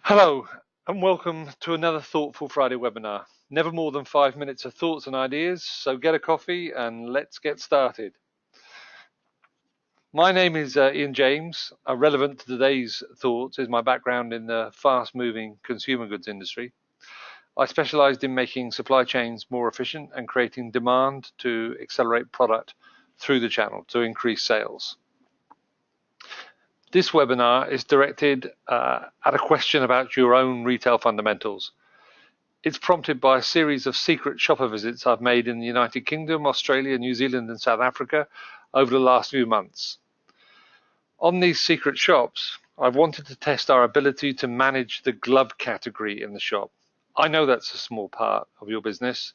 Hello and welcome to another Thoughtful Friday webinar. Never more than 5 minutes of thoughts and ideas, so get a coffee and let's get started. My name is Ian James. Relevant to today's thoughts is my background in the fast-moving consumer goods industry. I specialized in making supply chains more efficient and creating demand to accelerate product through the channel to increase sales. This webinar is directed at a question about your own retail fundamentals. It's prompted by a series of secret shopper visits I've made in the United Kingdom, Australia, New Zealand and South Africa over the last few months. On these secret shops, I've wanted to test our ability to manage the glove category in the shop. I know that's a small part of your business,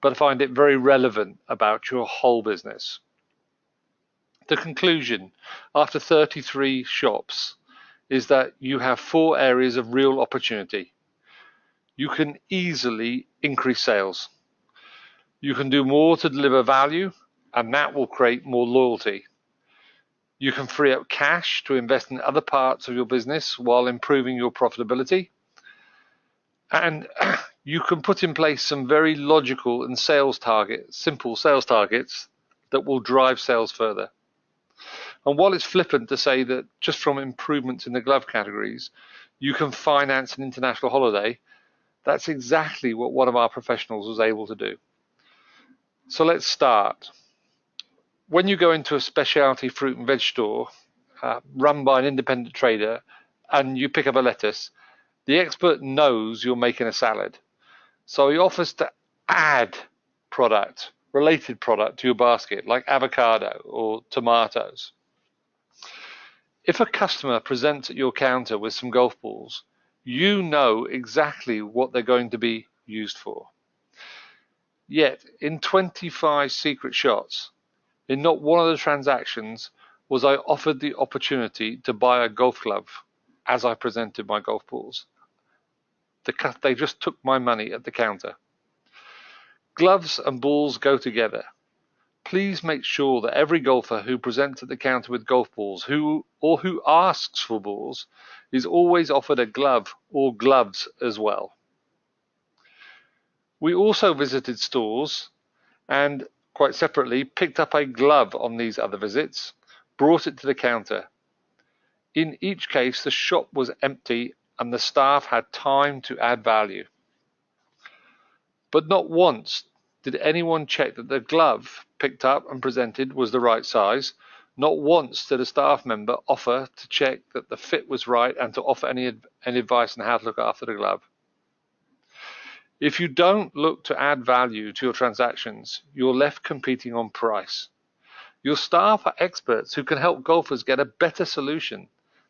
but I find it very relevant about your whole business. The conclusion, after 33 shops, is that you have 4 areas of real opportunity. You can easily increase sales. You can do more to deliver value, and that will create more loyalty. You can free up cash to invest in other parts of your business while improving your profitability. And you can put in place some very logical and simple sales targets that will drive sales further. And while it's flippant to say that just from improvements in the glove categories, you can finance an international holiday, that's exactly what one of our professionals was able to do. So let's start. When you go into a specialty fruit and veg store run by an independent trader and you pick up a lettuce, the expert knows you're making a salad. So he offers to add related product to your basket, like avocado or tomatoes. If a customer presents at your counter with some golf balls, you know exactly what they're going to be used for. Yet, in 25 secret shots, in not one of the transactions was I offered the opportunity to buy a golf glove as I presented my golf balls. They just took my money at the counter. Gloves and balls go together. Please make sure that every golfer who presents at the counter with golf balls who asks for balls is always offered a glove or gloves as well. We also visited stores and quite separately picked up a glove on these other visits, brought it to the counter. In each case, the shop was empty and the staff had time to add value. But not once did anyone check that the glove picked up and presented was the right size. Not once did a staff member offer to check that the fit was right and to offer any advice on how to look after the glove. If you don't look to add value to your transactions, you're left competing on price. Your staff are experts who can help golfers get a better solution.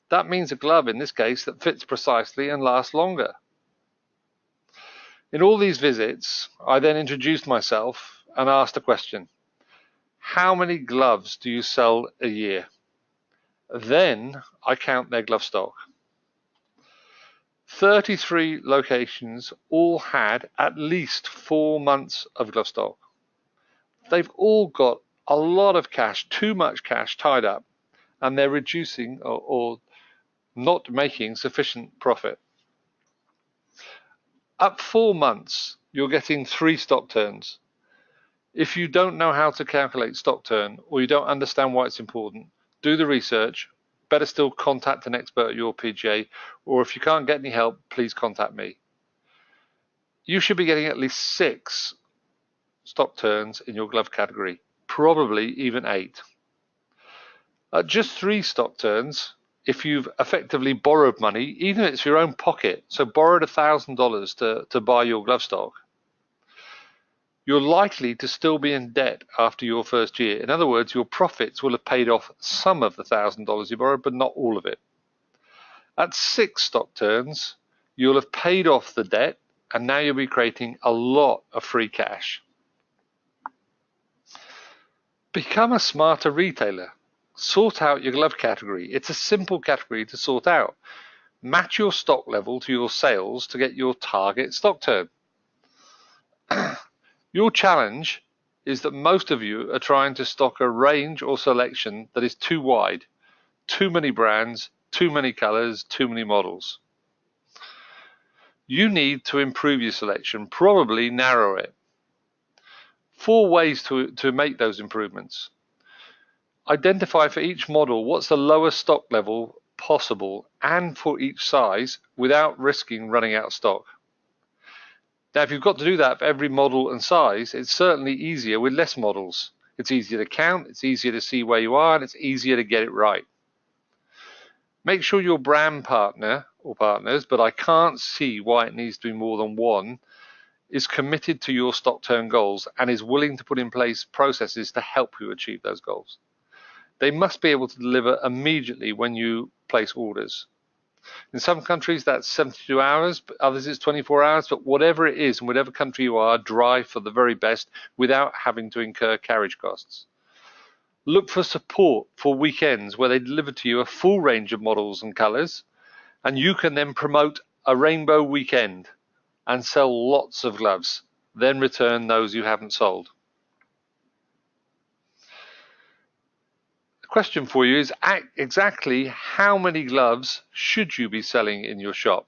That means a glove, in this case, that fits precisely and lasts longer. In all these visits, I then introduced myself and asked a question. How many gloves do you sell a year? Then I count their glove stock. 33 locations all had at least 4 months of glove stock. They've all got a lot of cash, too much cash tied up, and they're reducing or not making sufficient profit. At 4 months, you're getting 3 stock turns. If you don't know how to calculate stock turn or you don't understand why it's important, do the research. Better still, contact an expert at your PGA, or if you can't get any help, please contact me. You should be getting at least 6 stock turns in your glove category, probably even 8. At just 3 stock turns, if you've effectively borrowed money, even if it's your own pocket, so borrowed $1,000 to buy your glove stock, you're likely to still be in debt after your first year. In other words, your profits will have paid off some of the $1,000 you borrowed, but not all of it. At 6 stock turns, you'll have paid off the debt, and now you'll be creating a lot of free cash. Become a smarter retailer. Sort out your glove category. It's a simple category to sort out. Match your stock level to your sales to get your target stock turn. Your challenge is that most of you are trying to stock a range or selection that is too wide, too many brands, too many colors, too many models. You need to improve your selection, probably narrow it. 4 ways to make those improvements. Identify for each model what's the lowest stock level possible and for each size without risking running out of stock. Now, if you've got to do that for every model and size, it's certainly easier with less models. It's easier to count, it's easier to see where you are, and it's easier to get it right. Make sure your brand partner or partners, but I can't see why it needs to be more than one, is committed to your stock turn goals and is willing to put in place processes to help you achieve those goals. They must be able to deliver immediately when you place orders. In some countries that's 72 hours, but others it's 24 hours, but whatever it is, in whatever country you are, drive for the very best without having to incur carriage costs. Look for support for weekends where they deliver to you a full range of models and colors, and you can then promote a rainbow weekend and sell lots of gloves, then return those you haven't sold. The question for you is exactly how many gloves should you be selling in your shop?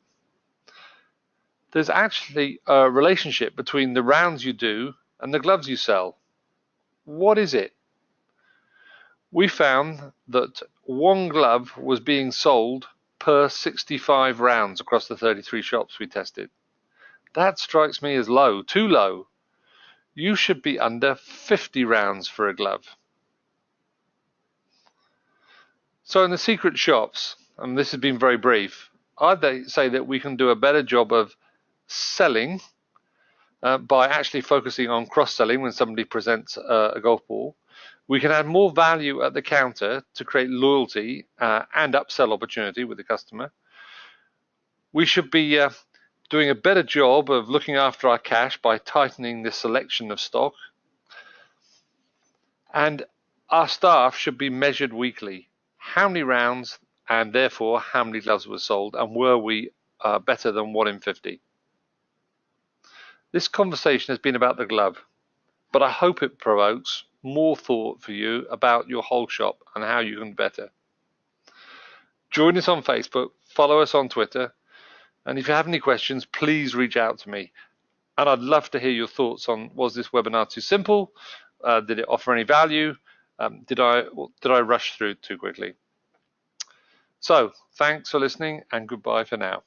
There's actually a relationship between the rounds you do and the gloves you sell. What is it? We found that 1 glove was being sold per 65 rounds across the 33 shops we tested. That strikes me as low, too low. You should be under 50 rounds for a glove. So in the secret shops, and this has been very brief, I'd say that we can do a better job of selling by actually focusing on cross-selling when somebody presents a golf ball. We can add more value at the counter to create loyalty and upsell opportunity with the customer. We should be doing a better job of looking after our cash by tightening the selection of stock. And our staff should be measured weekly. How many rounds and therefore how many gloves were sold, and were we better than 1 in 50? This conversation has been about the glove, but I hope it provokes more thought for you about your whole shop and how you can better. Join us on Facebook, follow us on Twitter, and if you have any questions, please reach out to me. And I'd love to hear your thoughts on, was this webinar too simple? Did it offer any value? Did I rush through too quickly? So thanks for listening and goodbye for now.